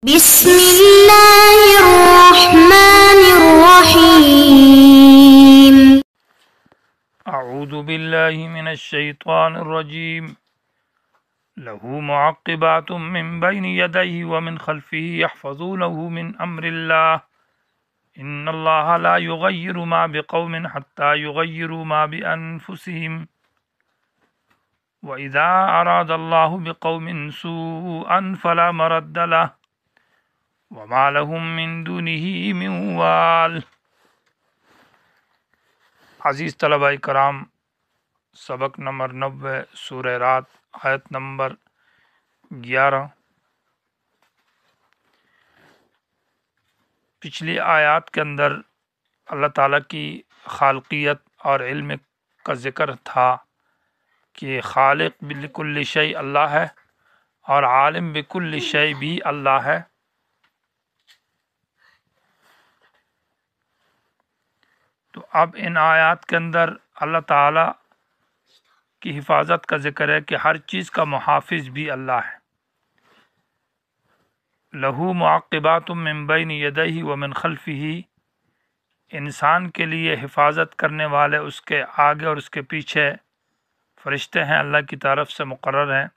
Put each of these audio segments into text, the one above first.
بسم اللہ الرحمن الرحیم اعوذ باللہ من الشیطان الرجیم له معقبات من بین یدیہ ومن خلفہ یحفظونہ من امر اللہ ان اللہ لا یغیر ما بقوم حتی یغیروا ما بانفسہم وَإِذَا أَرَادَ اللَّهُ بِقَوْمٍ سُوءًا فَلَا مَرَدَّ لَهُ وَمَا لَهُم مِّن دُونِهِ مِن وَالٍ۔ عزیز طلباء کرام، سبق نمبر 90 سورہ رات آیت نمبر 11۔ پچھلی آیات کے اندر اللہ تعالیٰ کی خالقیت اور علم کا ذکر تھا کہ خالق بکل شیء اللہ ہے اور عالم بکل شیء بھی اللہ ہے۔ تو اب ان آیات کے اندر اللہ تعالیٰ کی حفاظت کا ذکر ہے کہ ہر چیز کا محافظ بھی اللہ ہے۔ لہو معقبات من بین یدیہ ومن خلفہ، انسان کے لیے حفاظت کرنے والے اس کے آگے اور اس کے پیچھے فرشتے ہیں، اللہ کی طرف سے مقرر ہیں۔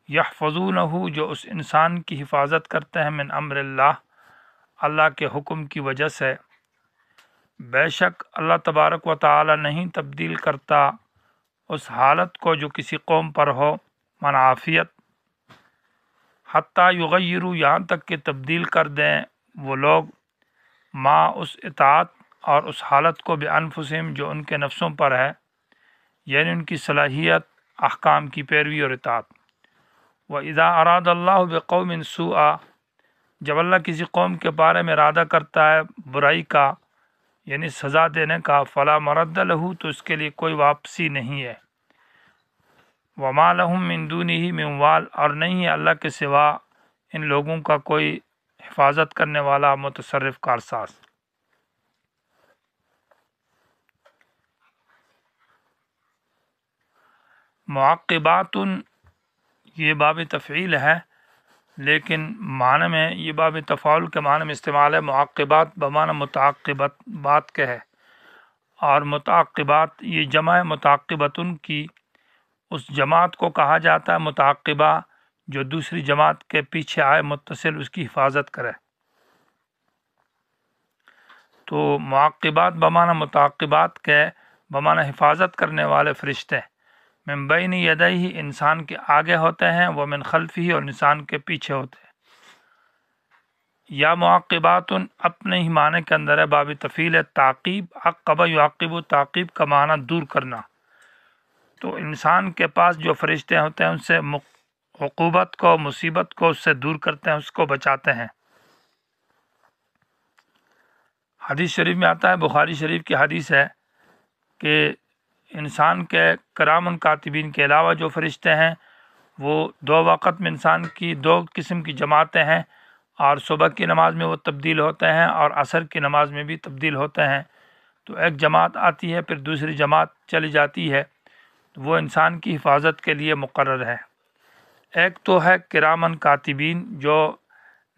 یحفظونہ، جو اس انسان کی حفاظت کرتے ہیں، من امر اللہ، اللہ کے حکم کی وجہ سے۔ بے شک اللہ تبارک و تعالی نہیں تبدیل کرتا اس حالت کو جو کسی قوم پر ہو، من عافیت، حتیٰ یغیروا، یہاں تک کہ تبدیل کر دیں وہ لوگ، ما اس اطاعت اور اس حالت کو بانفسہم، جو ان کے نفسوں پر ہے، یعنی ان کی صلاحیت احکام کی پیروی اور اطاعت۔ وَإِذَا أَرَادَ اللَّهُ بِقَوْمٍ سُوءًا، جب اللہ کسی قوم کے بارے میں ارادہ کرتا ہے برائی کا، یعنی سزا دینے کا، فَلَا مَرَدَّ لَهُ، تو اس کے لیے کوئی واپسی نہیں ہے۔ وَمَا لَهُم مِّن دُونِهِ مِن وَالٍ، اور نہیں ہے اللہ کے سوا ان لوگوں کا کوئی حفاظت کرنے والا متصرف کارساز۔ معقبات، یہ باب تفعیل ہے، لیکن معنی میں یہ باب تفاعل کے معنی میں استعمال ہے۔ معقبات بمعنی متعقبات بات کے ہے، اور متعقبات یہ جمع ہے متعقبتن کی، اس جماعت کو کہا جاتا ہے متعقبہ جو دوسری جماعت کے پیچھے آئے متصل اس کی حفاظت کرے۔ تو معقبات بمعنی متعقبات کے بمعنی حفاظت کرنے والے فرشتے، من بین یدیہ، انسان کے آگے ہوتے ہیں، وہ من خلفہ، اور انسان کے پیچھے ہوتے ہیں۔ یا معقبات اپنے ہی معنی کے اندر ہے، باب تفعیل ہے، تعقیب، عقب یعقب، تعقیب کا معنی دور کرنا۔ تو انسان کے پاس جو فرشتے ہوتے ہیں ان سے عقوبت کو، مصیبت کو اس سے دور کرتے ہیں، اس کو بچاتے ہیں۔ حدیث شریف میں آتا ہے، بخاری شریف کی حدیث ہے کہ انسان کے کرامن کاتبین کے علاوہ جو فرشتے ہیں وہ دو وقت میں انسان کی دو قسم کی جماعتیں ہیں، اور صبح کی نماز میں وہ تبدیل ہوتے ہیں اور عصر کی نماز میں بھی تبدیل ہوتے ہیں۔ تو ایک جماعت آتی ہے پھر دوسری جماعت چلی جاتی ہے، تو وہ انسان کی حفاظت کے لیے مقرر ہے۔ ایک تو ہے کرامن کاتبین، جو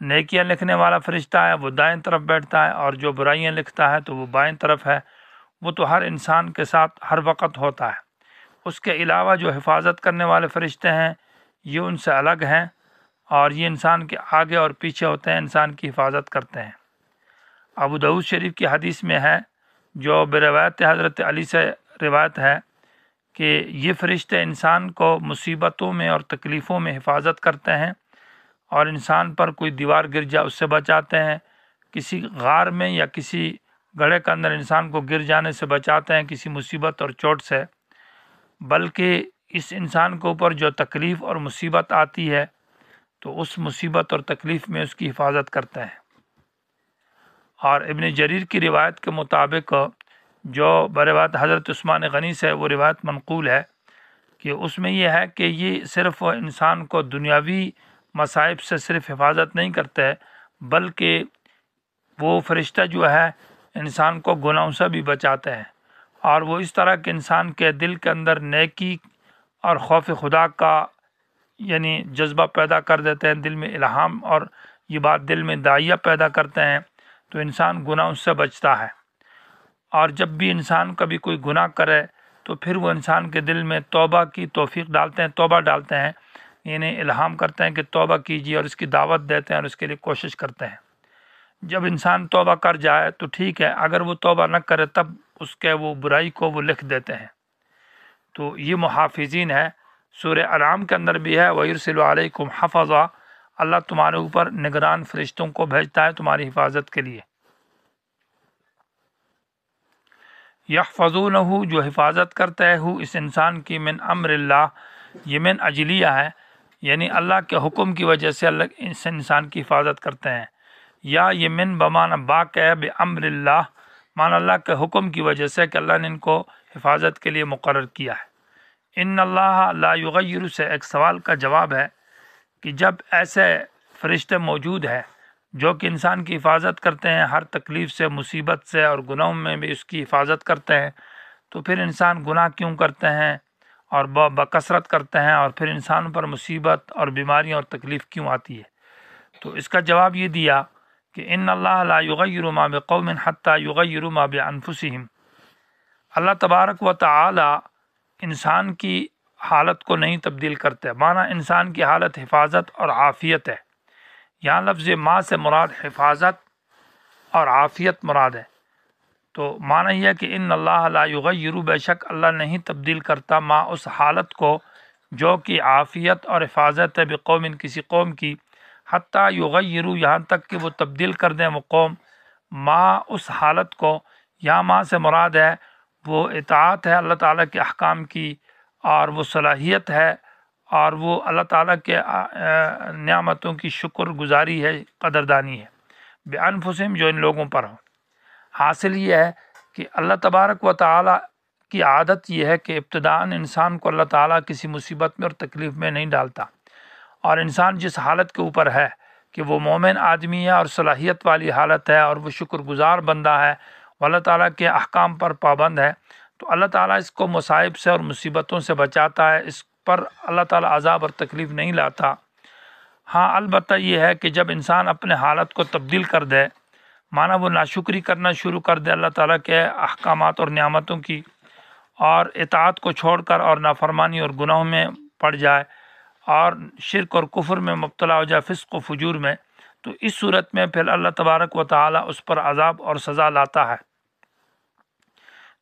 نیکیاں لکھنے والا فرشتہ ہے وہ دائیں طرف بیٹھتا ہے، اور جو برائیاں لکھتا ہے تو وہ بائیں طرف ہے۔ وہ تو ہر انسان کے ساتھ ہر وقت ہوتا ہے۔ اس کے علاوہ جو حفاظت کرنے والے فرشتے ہیں یہ ان سے الگ ہیں، اور یہ انسان کے آگے اور پیچھے ہوتے ہیں، انسان کی حفاظت کرتے ہیں۔ ابو داؤد شریف کی حدیث میں ہے، جو بروایت حضرت علی سے روایت ہے، کہ یہ فرشتے انسان کو مصیبتوں میں اور تکلیفوں میں حفاظت کرتے ہیں، اور انسان پر کوئی دیوار گر جائے اس سے بچاتے ہیں، کسی غار میں یا کسی گڑھے کے اندر انسان کو گر جانے سے بچاتے ہیں، کسی مصیبت اور چوٹ سے۔ بلکہ اس انسان کے اوپر جو تکلیف اور مصیبت آتی ہے تو اس مصیبت اور تکلیف میں اس کی حفاظت کرتے ہیں۔ اور ابن جریر کی روایت کے مطابق، جو بروایت حضرت عثمان غنی سے وہ روایت منقول ہے، کہ اس میں یہ ہے کہ یہ صرف انسان کو دنیاوی مصائب سے صرف حفاظت نہیں کرتے، بلکہ وہ فرشتہ جو ہے انسان کو گناہوں سے بھی بچاتے ہیں، اور وہ اس طرح کہ انسان کے دل کے اندر نیکی اور خوف خدا کا یعنی جذبہ پیدا کر دیتے ہیں، دل میں الہام اور یہ بات دل میں داعیہ پیدا کرتے ہیں تو انسان گناہ اس سے بچتا ہے۔ اور جب بھی انسان کبھی کوئی گناہ کرے تو پھر وہ انسان کے دل میں توبہ کی توفیق ڈالتے ہیں، توبہ ڈالتے ہیں، یعنی الہام کرتے ہیں کہ توبہ کیجیے، اور اس کی دعوت دیتے ہیں اور اس کے لیے کوشش کرتے ہیں۔ جب انسان توبہ کر جائے تو ٹھیک ہے، اگر وہ توبہ نہ کرے تب اس کے وہ برائی کو وہ لکھ دیتے ہیں۔ تو یہ محافظین ہے۔ سورہ انعام کے اندر بھی ہے وَيُرْسِلُ عَلَيْكُمْ حَفَظًا، اللہ تمہارے اوپر نگران فرشتوں کو بھیجتا ہے تمہاری حفاظت کے لیے۔ یحفظونہ، جو حفاظت کرتے ہو اس انسان کی، من امر اللہ، یہ من اجلیہ ہے، یعنی اللہ کے حکم کی وجہ سے اللہ اس انسان کی حفاظت کرتے ہیں، یا یہ من بمعنی باق ہے بامر اللہ، معنی اللہ کے حکم کی وجہ سے کہ اللہ نے ان کو حفاظت کے لیے مقرر کیا ہے۔ ان اللہ لا یغیر سے ایک سوال کا جواب ہے کہ جب ایسے فرشتے موجود ہیں جو کہ انسان کی حفاظت کرتے ہیں ہر تکلیف سے، مصیبت سے، اور گناہوں میں بھی اس کی حفاظت کرتے ہیں، تو پھر انسان گناہ کیوں کرتے ہیں اور بکثرت کرتے ہیں، اور پھر انسان پر مصیبت اور بیماریاں اور تکلیف کیوں آتی ہے؟ تو اس کا جواب یہ دیا کہ ان اللہ لا یغیر ما بقوم حتی یغیروا ما بانفسہم، اللہ تبارک و تعالی انسان کی حالت کو نہیں تبدیل کرتے، معنی انسان کی حالت حفاظت اور عافیت ہے۔ یہاں لفظ ما سے مراد حفاظت اور عافیت مراد ہے، تو معنی یہ ہے کہ ان اللہ لا یغیر، بے شک اللہ نہیں تبدیل کرتا، ما اس حالت کو جو کہ عافیت اور حفاظت ہے، بقوم کسی قوم کی، حتیٰ یغیروا یہاں تک کہ وہ تبدیل کر دیں وہ قوم، ما اس حالت کو، یہاں ما سے مراد ہے وہ اطاعت ہے اللہ تعالیٰ کے احکام کی، اور وہ صلاحیت ہے، اور وہ اللہ تعالیٰ کے نعمتوں کی شکر گزاری ہے، قدردانی ہے، بانفسہم جو ان لوگوں پر ہو۔ حاصل یہ ہے کہ اللہ تبارک و تعالیٰ کی عادت یہ ہے کہ ابتداً انسان کو اللہ تعالیٰ کسی مصیبت میں اور تکلیف میں نہیں ڈالتا، اور انسان جس حالت کے اوپر ہے کہ وہ مومن آدمی ہے اور صلاحیت والی حالت ہے اور وہ شکر گزار بندہ ہے، وہ اللہ تعالیٰ کے احکام پر پابند ہے، تو اللہ تعالیٰ اس کو مصائب سے اور مصیبتوں سے بچاتا ہے، اس پر اللہ تعالیٰ عذاب اور تکلیف نہیں لاتا۔ ہاں البتہ یہ ہے کہ جب انسان اپنے حالت کو تبدیل کر دے، مانا وہ ناشکری کرنا شروع کر دے اللہ تعالیٰ کے احکامات اور نعمتوں کی، اور اطاعت کو چھوڑ کر اور نافرمانی اور گناہوں میں پڑ جائے، اور شرک اور کفر میں مبتلا ہو جائے، فسق و فجور میں، تو اس صورت میں پھر اللہ تبارک و تعالیٰ اس پر عذاب اور سزا لاتا ہے۔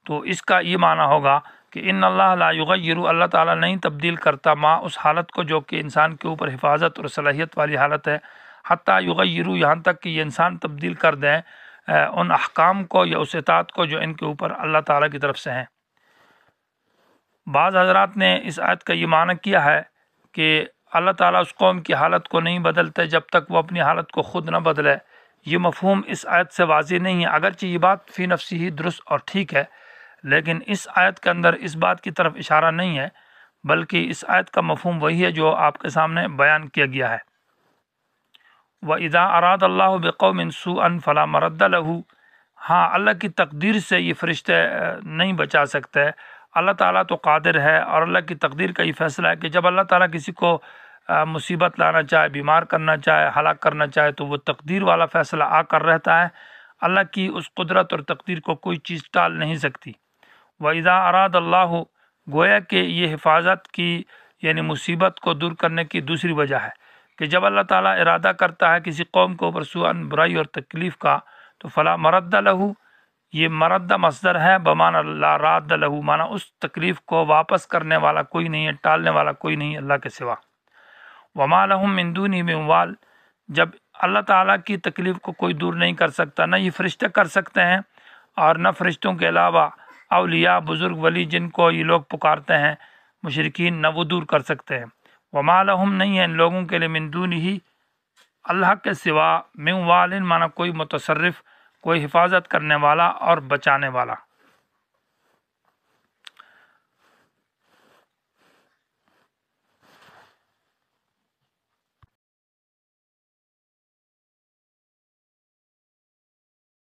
تو اس کا یہ معنی ہوگا کہ ان اللہ لا یغیر، اللہ تعالیٰ نہیں تبدیل کرتا، ما اس حالت کو جو کہ انسان کے اوپر حفاظت اور صلاحیت والی حالت ہے، حتیٰ یغیروا یہاں تک کہ یہ انسان تبدیل کر دیں ان احکام کو یا اس اطاعت کو جو ان کے اوپر اللہ تعالیٰ کی طرف سے ہیں۔ بعض حضرات نے اس آیت کا یہ معنی کیا ہے کہ اللہ تعالیٰ اس قوم کی حالت کو نہیں بدلتے جب تک وہ اپنی حالت کو خود نہ بدلے۔ یہ مفہوم اس آیت سے واضح نہیں ہے، اگرچہ یہ بات فی نفسی ہی درست اور ٹھیک ہے، لیکن اس آیت کے اندر اس بات کی طرف اشارہ نہیں ہے، بلکہ اس آیت کا مفہوم وہی ہے جو آپ کے سامنے بیان کیا گیا ہے۔ وَإِذَا أَرَادَ اللَّهُ بِقَوْمٍ سُوءًا فَلَا مَرَدَّ لَهُ، ہاں اللہ کی تقدیر سے یہ فرشتے نہیں بچا سکتے، اللہ تعالیٰ تو قادر ہے، اور اللہ کی تقدیر کا یہ فیصلہ ہے کہ جب اللہ تعالیٰ کسی کو مصیبت لانا چاہے، بیمار کرنا چاہے، ہلاک کرنا چاہے، تو وہ تقدیر والا فیصلہ آ کر رہتا ہے، اللہ کی اس قدرت اور تقدیر کو کوئی چیز ٹال نہیں سکتی۔ وَإِذَا أَرَادَ اللَّهُ، گویا کہ یہ حفاظت کی یعنی مصیبت کو دور کرنے کی دوسری وجہ ہے کہ جب اللہ تعالیٰ ارادہ کرتا ہے کسی قوم کے اوپر سوءاً برائی اور تکلیف کا، تو فلا مرد لہو، یہ مرد مصدر ہے بمعنی لا راد لہو، معنی اس تکلیف کو واپس کرنے والا کوئی نہیں ہے، ٹالنے والا کوئی نہیں اللہ کے سوا۔ وما لہم من دونہ من وال، جب اللہ تعالیٰ کی تکلیف کو کوئی دور نہیں کر سکتا، نہ یہ فرشتے کر سکتے ہیں، اور نہ فرشتوں کے علاوہ اولیاء، بزرگ ولی جن کو یہ لوگ پکارتے ہیں مشرکین، نہ وہ دور کر سکتے ہیں۔ وما لہم، نہیں ہے ان لوگوں کے لیے، من دونہ، اللہ کے سوا، من وال معنی کوئی متصرف، کوئی حفاظت کرنے والا اور بچانے والا۔